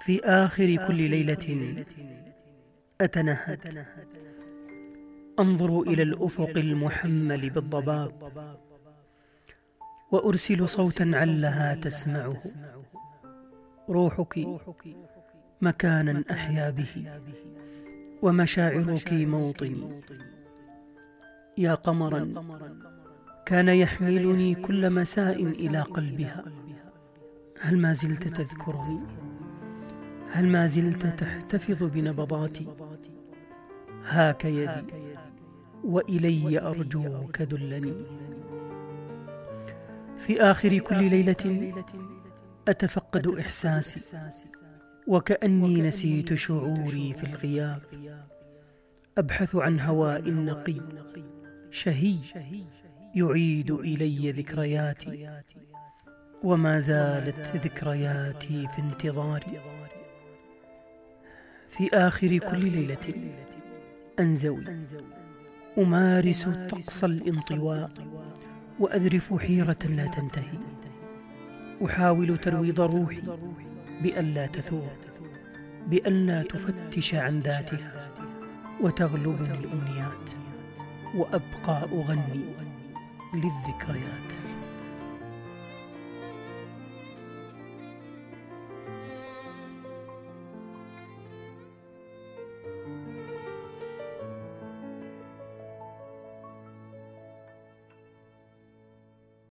في آخر كل ليلة أتنهد أنظر إلى الأفق المحمل بالضباب، وأرسل صوتا علها تسمعه، روحك مكانا أحيا به، ومشاعرك موطني. يا قمرا كان يحملني كل مساء إلى قلبها، هل ما زلت تذكرني؟ هل ما زلت تحتفظ بنبضاتي؟ هاك يدي وإلي أرجوك دلني. في آخر كل ليلة أتفقد إحساسي، وكأني نسيت شعوري في الغياب، أبحث عن هواء نقي شهي يعيد إلي ذكرياتي، وما زالت ذكرياتي في انتظاري. في آخر كل ليلة أنزوي أمارس طقس الانطواء، وأذرف حيرة لا تنتهي، أحاول ترويض روحي بألا تثور، بألا تفتش عن ذاتها وتغلبني الأمنيات، وأبقى أغني للذكريات.